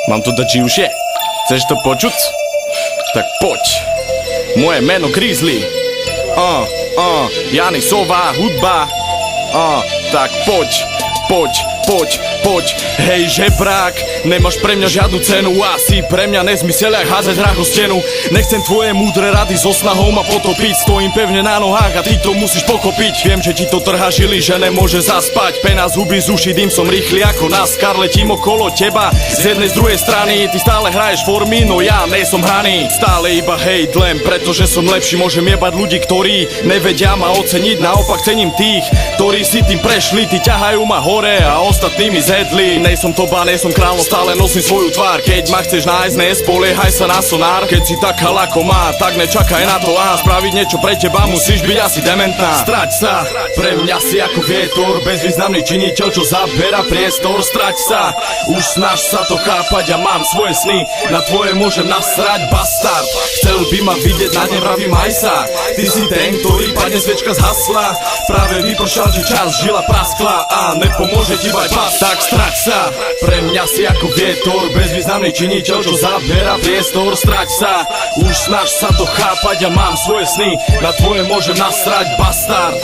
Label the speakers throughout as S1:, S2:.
S1: Mám tu dať živšie? Chceš to počuť? Tak poď. Moje meno Grizzly. Janisová hudba. Tak poď. Hej žebrák, nemáš pre mňa žiadnu cenu. Asi pre mňa nezmysel jak házať hrách o stenu. Nechcem tvoje múdre rady so snahou ma potopiť. Stojím pevne na nohách a ty to musíš pochopiť. Viem, že ti to trhá žily, že nemôže zaspať. Pena z huby, z uší, dým, som rýchly ako NASCAR. Letím okolo teba, z jednej, z druhej strany. Ty stále hraješ formy, no ja nejsom hraný. Stále iba hejt len, pretože som lepší. Môžem jebať ľudí, ktorí nevedia ma oceniť. Naopak cením tých, ktorí si tým prešli. Ty ťahajú ma hore a ostatní mi zjedli. Nejsom toba, nejsom kráľ, stále nosím svoju tvár. Keď ma chceš nájsť, nespoliehaj sa na sonár. Keď si taká ako má, tak nečakaj na to. A spraviť niečo pre teba, musíš byť asi dementná. Strať sa, pre mňa si ako vietor, bezvýznamný činiteľ, čo zabera priestor. Strať sa, už snaž sa to chápať, ja mám svoje sny, na tvoje môžem nasrať, bastard. Chcel by ma vidieť, na ne vravím aj sa. Ty si ten, ktorý padne sviečka zhasla. Práve vypršal ti čas, žila praskla a nepomôže ti bypass. Tak strať sa, pre mňa si ako vietor, bezvýznamný činiteľ, čo zabera priestor. Strať sa, už snaž sa to chápať, ja mám svoje sny, na tvoje môžem nasrať, bastard.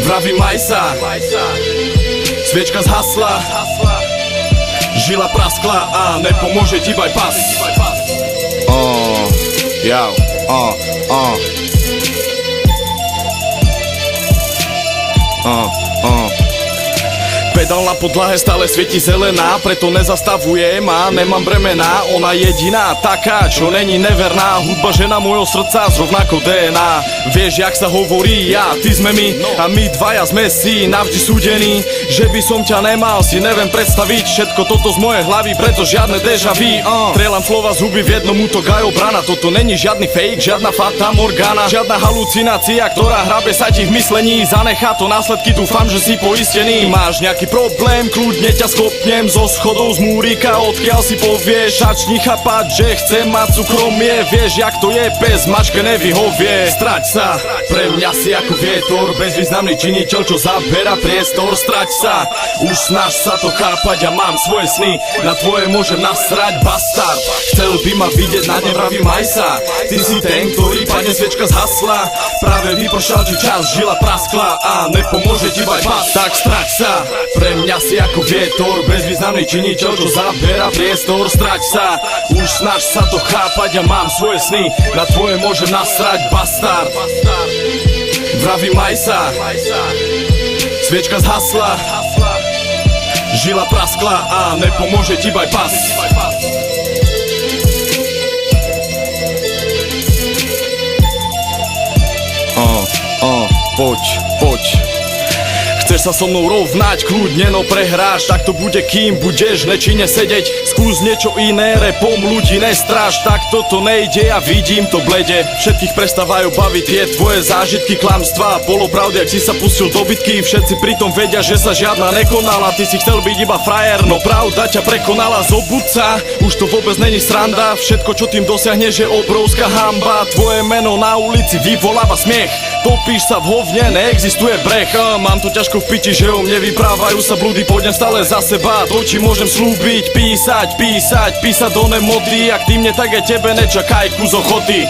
S1: Vravím aj sa, sviečka zhasla, žila praskla a nepomôže ti bypass. Pedál na podlahe stále svieti zelená, preto nezastavujem a nemám bremená. Ona jediná taká, čo není neverná. Hudba žena môjho srdca z rovnako DNA. Vieš, jak sa hovorí, ja, ty sme my a my dvaja sme si navždy súdení. Že by som ťa nemal, si neviem predstaviť. Všetko toto z mojej hlavy, preto žiadne déjà vu. Strieľam slova z huby v jednom útok aj obrana. Toto není žiadny fake, žiadna fata morgana, žiadna halucinácia, ktorá hrabe sa ti v myslení. Zanechá to následky, dúfam, že si poistený. Máš nejaký problém, kľudne ťa skopnem zo schodov z múrika, odkiaľ si povieš. Začni chápať, že chcem mať súkromie. Vieš, jak to je, pes mačke nevyhovie. Strať sa, pre mňa si ako vietor, bezvýznamný činiteľ, čo zabera priestor. Strať sa, už snaž sa to chápať, ja mám svoje sny, na tvoje môžem nasrať, bastard. Chcel by ma vidieť, na ne vravím aj sa. Ty si ten, ktorý padne sviečka zhasla. Práve vypršal ti čas, žila praskla a nepomôže ti bypass. Tak strať sa, pre mňa si ako vietor, bezvýznamný činiteľ, čo zabera priestor. Strať sa, už snaž sa to chápať, ja mám svoje sny, na tvoje môžem nasrať, bastard. Vravím aj sa, sviečka zhasla, žila praskla a nepomôže ti bypass. Poď. Chceš sa so mnou rovnať, kľudne no prehráš. Tak to bude, kým budeš nečine sedeť. Skús niečo iné, repom ľudí nestráž. Tak toto nejde, ja vidím to blede. Všetkých prestávajú baviť tie tvoje zážitky, klamstvá, polopravdy, ak si sa pustil do bitky. Všetci pritom vedia, že sa žiadna nekonala. Ty si chcel byť iba frajer, no pravda ťa prekonala. Zobud sa, už to vôbec není sranda. Všetko, čo tým dosiahneš, je obrovská hanba. Tvoje meno na ulici vyvoláva smiech. Topíš sa v hovne, neexistuje breh. Mám to ťažko v piči, že o mne vyprávajú sa blúdy. Pôjdem stále za seba, to ti môžem slúbiť. Písať do nemoty, ak ty mne, tak aj tebe nečakaj kus ochoty.